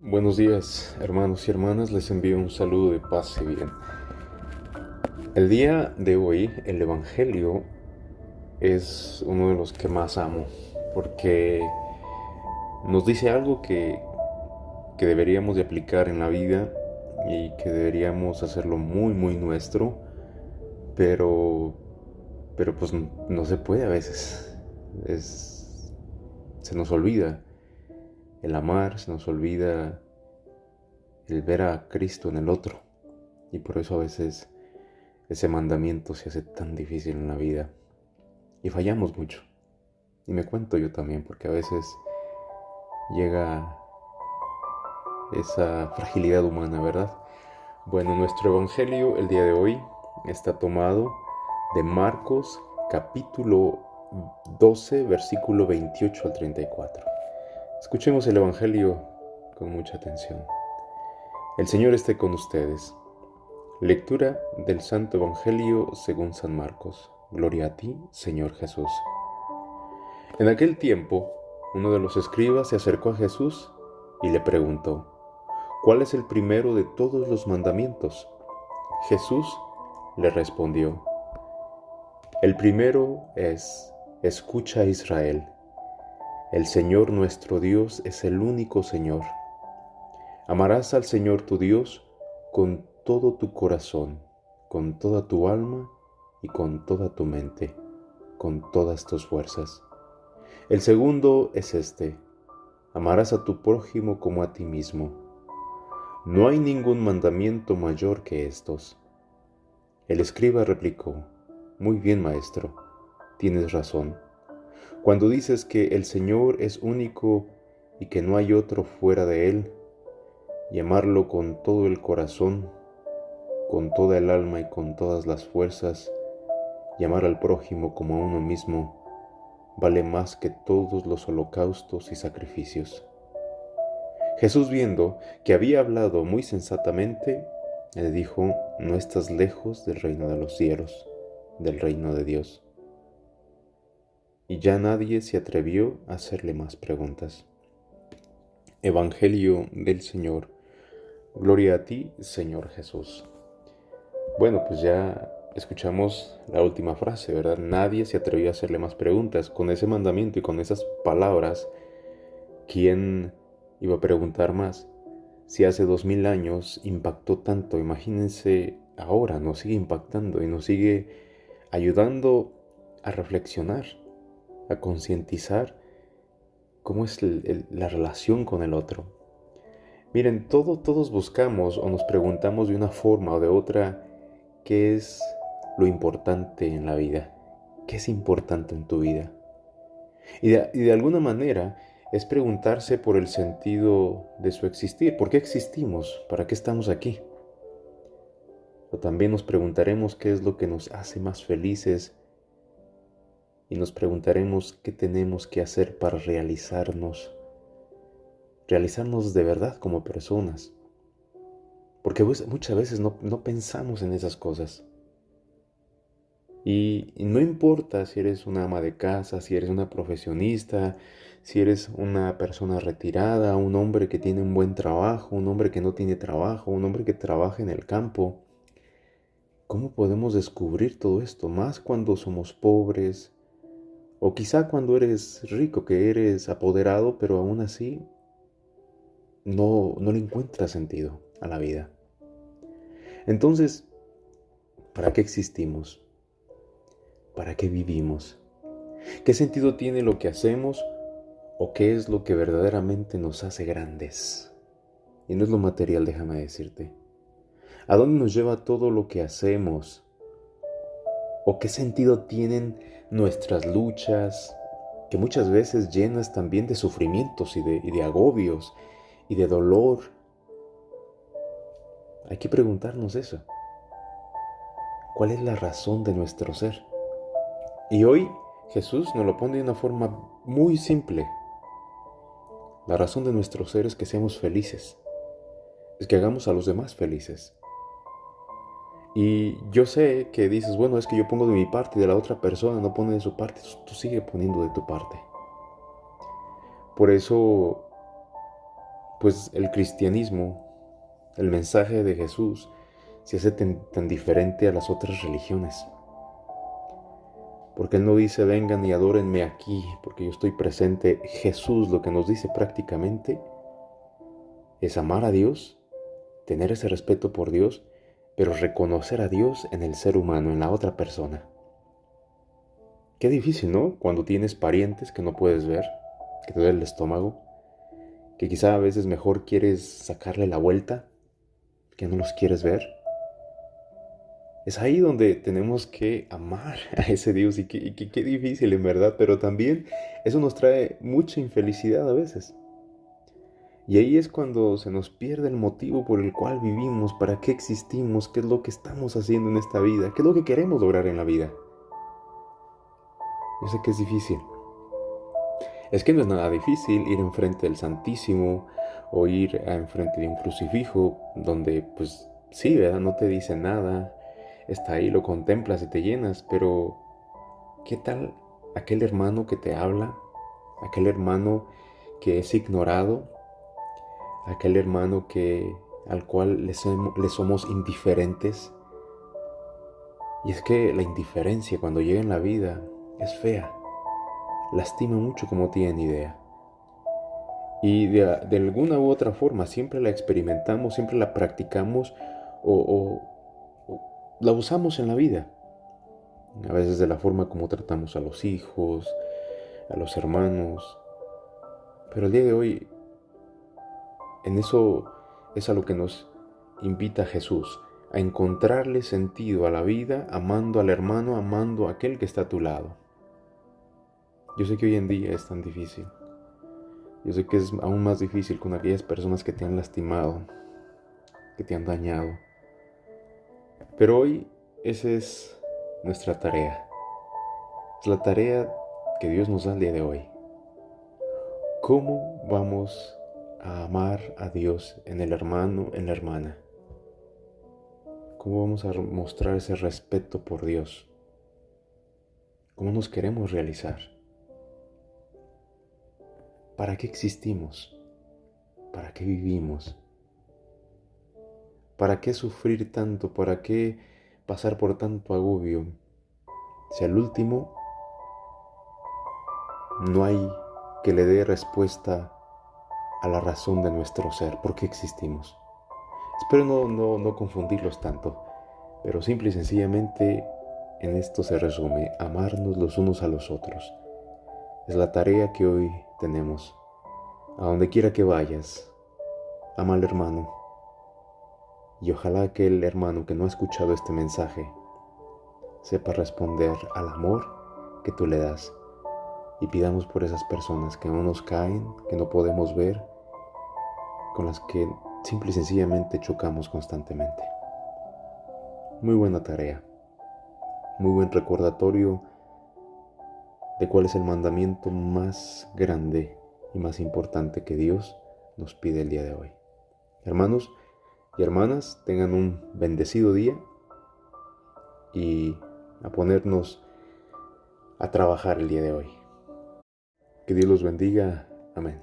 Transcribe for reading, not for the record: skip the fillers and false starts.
Buenos días, hermanos y hermanas, les envío un saludo de paz y bien. El día de hoy, el Evangelio es uno de los que más amo, porque nos dice algo que deberíamos de aplicar en la vida y que deberíamos hacerlo muy nuestro, pero, pero pues no se puede a veces. Se nos olvida el amar, se nos olvida el ver a Cristo en el otro, y por eso a veces ese mandamiento se hace tan difícil en la vida y fallamos mucho. Y me cuento yo también, porque a veces llega esa fragilidad humana, ¿verdad? Bueno, nuestro evangelio el día de hoy está tomado de Marcos capítulo 12, versículo 28 al 34. Escuchemos el evangelio con mucha atención. El Señor esté con ustedes. Lectura del Santo Evangelio según San Marcos. Gloria a ti, Señor Jesús. En aquel tiempo, uno de los escribas se acercó a Jesús y le preguntó: ¿cuál es el primero de todos los mandamientos? Jesús le respondió: el primero es: escucha, Israel, el Señor nuestro Dios es el único Señor. Amarás al Señor tu Dios con todo tu corazón, con toda tu alma y con toda tu mente, con todas tus fuerzas. El segundo es este: amarás a tu prójimo como a ti mismo. No hay ningún mandamiento mayor que estos. El escriba replicó: muy bien, maestro, tienes razón. Cuando dices que el Señor es único y que no hay otro fuera de Él, y amarlo con todo el corazón, con toda el alma y con todas las fuerzas, y amar al prójimo como a uno mismo, vale más que todos los holocaustos y sacrificios. Jesús, viendo que había hablado muy sensatamente, le dijo: no estás lejos del reino de los cielos, del reino de Dios. Y ya nadie se atrevió a hacerle más preguntas. Evangelio del Señor. Gloria a ti, Señor Jesús. Bueno, pues ya escuchamos la última frase, ¿verdad? Nadie se atrevió a hacerle más preguntas. Con ese mandamiento y con esas palabras, ¿quién iba a preguntar más? Si hace 2000 años impactó tanto, imagínense ahora, nos sigue impactando y nos sigue ayudando a reflexionar, a concientizar cómo es la relación con el otro. Miren, todos buscamos o nos preguntamos de una forma o de otra qué es lo importante en la vida, qué es importante en tu vida. Y de alguna manera es preguntarse por el sentido de su existir. ¿Por qué existimos? ¿Para qué estamos aquí? O también nos preguntaremos qué es lo que nos hace más felices y nos preguntaremos qué tenemos que hacer para realizarnos de verdad como personas. Porque muchas veces no pensamos en esas cosas. Y no importa si eres una ama de casa, si eres una profesionista, si eres una persona retirada, un hombre que tiene un buen trabajo, un hombre que no tiene trabajo, un hombre que trabaja en el campo. ¿Cómo podemos descubrir todo esto? Más cuando somos pobres, o quizá cuando eres rico, que eres apoderado, pero aún así no le encuentras sentido a la vida. Entonces, ¿para qué existimos? ¿Para qué vivimos? ¿Qué sentido tiene lo que hacemos o qué es lo que verdaderamente nos hace grandes? Y no es lo material, déjame decirte. ¿A dónde nos lleva todo lo que hacemos? ¿O qué sentido tienen nuestras luchas, que muchas veces llenas también de sufrimientos y de agobios y de dolor? Hay que preguntarnos eso. ¿Cuál es la razón de nuestro ser? Y hoy Jesús nos lo pone de una forma muy simple. La razón de nuestro ser es que seamos felices, es que hagamos a los demás felices. Y yo sé que dices, bueno, es que yo pongo de mi parte y de la otra persona no pone de su parte, tú sigue poniendo de tu parte. Por eso, pues el cristianismo, el mensaje de Jesús, se hace tan diferente a las otras religiones. Porque Él no dice vengan y adórenme aquí porque yo estoy presente. Jesús lo que nos dice prácticamente es amar a Dios, tener ese respeto por Dios, pero reconocer a Dios en el ser humano, en la otra persona. Qué difícil, ¿no? Cuando tienes parientes que no puedes ver, que te duele el estómago, que quizá a veces mejor quieres sacarle la vuelta, que no los quieres ver. Es ahí donde tenemos que amar a ese Dios y qué difícil en verdad, pero también eso nos trae mucha infelicidad a veces. Y ahí es cuando se nos pierde el motivo por el cual vivimos, para qué existimos, qué es lo que estamos haciendo en esta vida, qué es lo que queremos lograr en la vida. Yo sé que es difícil. Es que no es nada difícil ir enfrente del Santísimo o ir enfrente de un crucifijo donde pues sí, ¿verdad? No te dice nada, está ahí, lo contemplas y te llenas, pero ¿qué tal aquel hermano que te habla? Aquel hermano que es ignorado, aquel hermano al cual le somos indiferentes. Y es que la indiferencia cuando llega en la vida es fea, lastima mucho como tienen idea. Y de alguna u otra forma siempre la experimentamos, siempre la practicamos o la usamos en la vida. A veces de la forma como tratamos a los hijos, a los hermanos. Pero el día de hoy, en eso es a lo que nos invita Jesús, a encontrarle sentido a la vida, amando al hermano, amando a aquel que está a tu lado. Yo sé que hoy en día es tan difícil. Yo sé que es aún más difícil con aquellas personas que te han lastimado, que te han dañado. Pero hoy esa es nuestra tarea. Es la tarea que Dios nos da el día de hoy. ¿Cómo vamos a amar a Dios en el hermano, en la hermana? ¿Cómo vamos a mostrar ese respeto por Dios? ¿Cómo nos queremos realizar? ¿Para qué existimos? ¿Para qué vivimos? ¿Para qué sufrir tanto? ¿Para qué pasar por tanto agobio? Si al último no hay que le dé respuesta a la razón de nuestro ser, ¿por qué existimos? Espero no confundirlos tanto, pero simple y sencillamente en esto se resume: amarnos los unos a los otros. Es la tarea que hoy tenemos. A donde quiera que vayas, ama al hermano. Y ojalá que el hermano que no ha escuchado este mensaje sepa responder al amor que tú le das. Y pidamos por esas personas que no nos caen, que no podemos ver, con las que simple y sencillamente chocamos constantemente. Muy buena tarea. Muy buen recordatorio de cuál es el mandamiento más grande y más importante que Dios nos pide el día de hoy. Hermanos y hermanas, tengan un bendecido día y a ponernos a trabajar el día de hoy. Que Dios los bendiga. Amén.